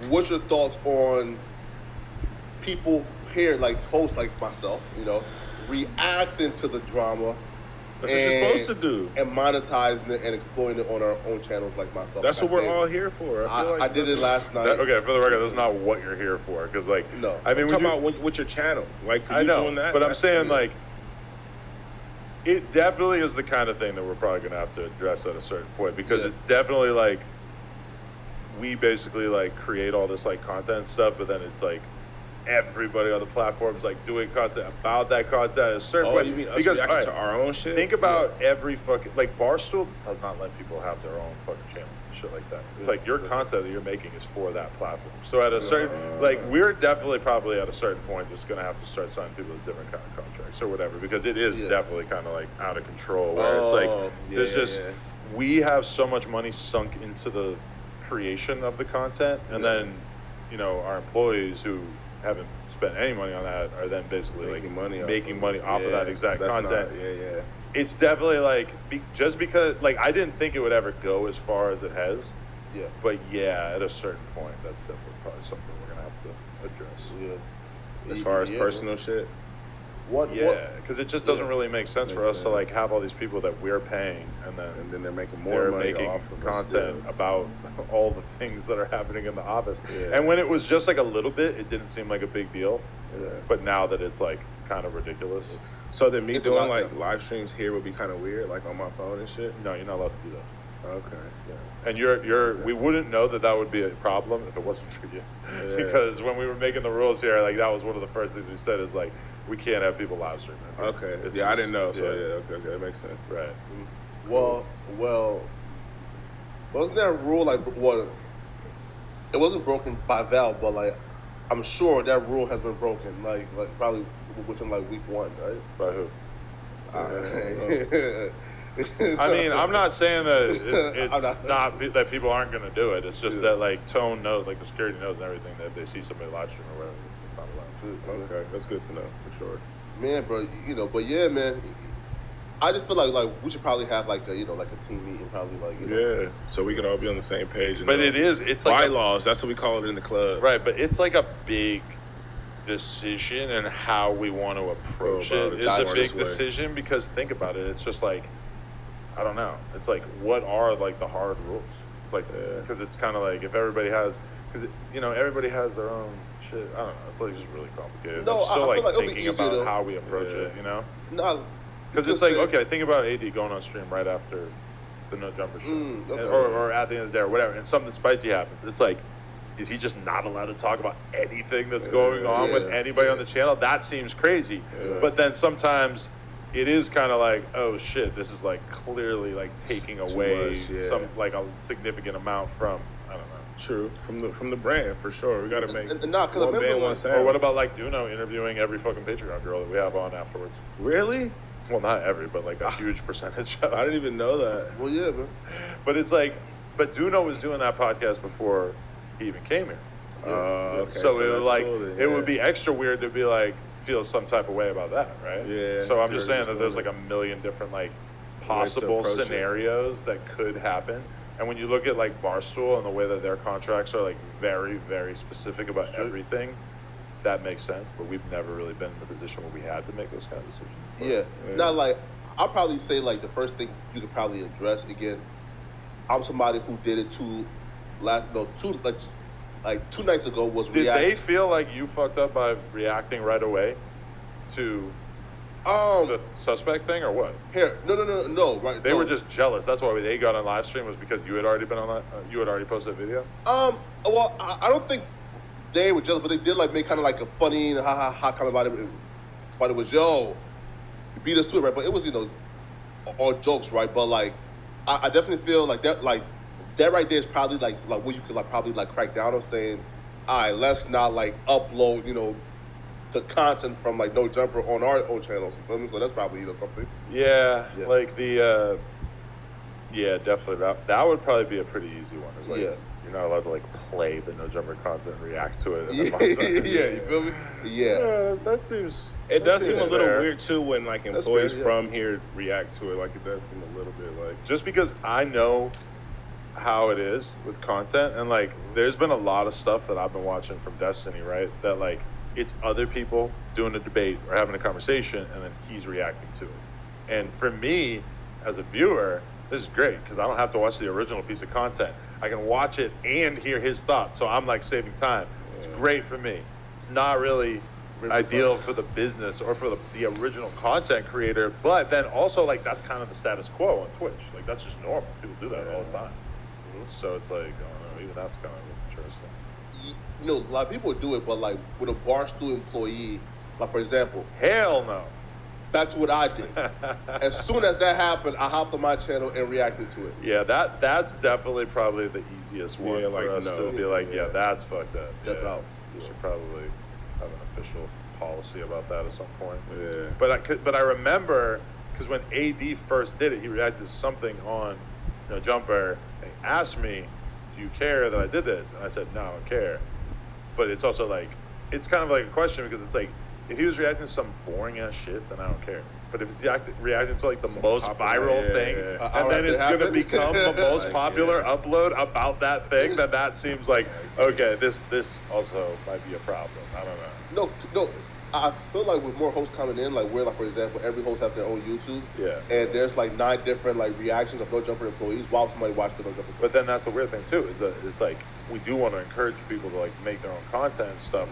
What's your thoughts on people here, like hosts like myself, reacting to the drama? That's what you're supposed to do. And monetizing it and exploiting it on our own channels like myself. That's what we're all here for. I did it last night. Okay, for the record, that's not what you're here for. Because, no. I mean, I'm talking about with your channel. Like, for you doing that. But I'm saying, it definitely is the kind of thing that we're probably going to have to address at a certain point. Because it's definitely, we basically, create all this, content stuff, but then it's, everybody on the platform is doing content about that content at a certain point. You mean us reacting to our own shit? Think about every fucking Barstool does not let people have their own fucking channels and shit like that. It's your content that you're making is for that platform. So at a certain we're definitely probably at a certain point just gonna have to start signing people to different kind of contracts or whatever, because it is definitely kind of out of control where it's we have so much money sunk into the creation of the content, and then our employees who haven't spent any money on that are then basically making money off of that exact content. It's definitely just because I didn't think it would ever go as far as it has. Yeah. But at a certain point, that's definitely probably something we're gonna have to address. Yeah. As far as personal shit. Because it just doesn't really make sense for us to have all these people that we're paying, and then they're making more money off of content about all the things that are happening in the office. And when it was just a little bit, it didn't seem like a big deal. But now that it's kind of ridiculous. So then me doing live streams here would be kind of weird, on my phone and shit. No, you're not allowed to do that. Okay. Yeah. And we wouldn't know that would be a problem if it wasn't for you. Because when we were making the rules here, that was one of the first things we said is we can't have people live streaming. Okay. I didn't know. So okay, that makes sense. Right. Well, wasn't there a rule it wasn't broken by Val, but I'm sure that rule has been broken probably within week 1, right? By who? I mean, I'm not saying that it's not that people aren't going to do it. It's just that Tone knows, the security knows and everything, that if they see somebody live stream or whatever, it's not allowed. Okay, that's good to know for sure. Man, bro, but man, I just feel like we should probably have a team meeting, probably so we can all be on the same page. But it's bylaws. That's what we call it in the club, right? But it's a big decision, and how we want to approach it is a big decision, because think about it. It's just I don't know. It's what are the hard rules? Because it's kind of if everybody has, because everybody has their own shit. I don't know. It's just really complicated. No, I'm still I feel thinking about how we approach it. No, because it's okay. Think about AD going on stream right after the No Jumper show, or at the end of the day or whatever, and something spicy happens. It's is he just not allowed to talk about anything that's going on with anybody on the channel? That seems crazy. But then sometimes it is kind of oh shit, this is clearly taking away some a significant amount from, I don't know. True, from the brand for sure. We got to make one band, one sound. Or what about Duno interviewing every fucking Patreon girl that we have on afterwards? Really? Well, not every, but a huge percentage of. I didn't even know that. Well, yeah, man. But it's but Duno was doing that podcast before he even came here. Okay, so it was cool then, it would be extra weird to be feel some type of way about that, right? Yeah. So I'm just saying that there's a million different possible scenarios that could happen. And when you look at Barstool and the way that their contracts are very, very specific about everything, that makes sense. But we've never really been in the position where we had to make those kind of decisions. But, Now, I'll probably say the first thing you could probably address again. I'm somebody who did it two nights ago was. Did they feel you fucked up by reacting right away to the suspect thing, or what? Here, no. Right, they were just jealous. That's why they got on live stream, was because you had already been on that. You had already posted a video. Well, I don't think they were jealous, but they did make kind of a funny ha kind of about it. But it was you beat us to it, right? But it was all jokes, right? But I definitely feel that that right there is probably where you could probably crack down on, saying, all right, let's not upload the content from No Jumper on our own channels. You feel me? So that's probably something. Yeah. Definitely that would probably be a pretty easy one. It's you're not allowed to play the No Jumper content and react to it. You feel me? Yeah, that seems. It does seem a little weird too when employees from here react to it. It does seem a little bit just because I know how it is with content, and like there's been a lot of stuff that I've been watching from Destiny, right? That like it's other people doing a debate or having a conversation, and then he's reacting to it. And for me, as a viewer, this is great because I don't have to watch the original piece of content. I can watch it and hear his thoughts, so I'm like saving time. It's great for me. It's not really ideal for the business or for the original content creator, but then also like that's kind of the status quo on Twitch. Like that's just normal. People do that all the time. So it's like, I don't know, even that's kind of interesting. You know, a lot of people do it, but like with a Barstool employee, like for example, Hell no. back to what I did. As soon as that happened, I hopped on my channel and reacted to it. Yeah, that's definitely probably the easiest one Yeah, for like, us no. to be like, yeah, Yeah. that's fucked up. That's Yeah. out. We should probably have an official policy about that at some point. Yeah. But I remember because when AD first did it, he reacted to something on Jumper and he asked me, "Do you care that I did this?" And I said, "No, I don't care." But it's also like it's kind of like a question because it's like if he was reacting to some boring ass shit, then I don't care. But if he's reacting to like the most popular, viral yeah, thing, yeah. and then it's gonna happen. become the most Like, popular yeah. upload about that thing, then that seems like okay, this also might be a problem. I don't know. No, I feel like with more hosts coming in, like where, like for example, every host has their own YouTube, Yeah. and there's like 9 different like reactions of No Jumper employees while somebody watches the No Jumper. But then that's the weird thing too, is that it's like we do want to encourage people to like make their own content and stuff.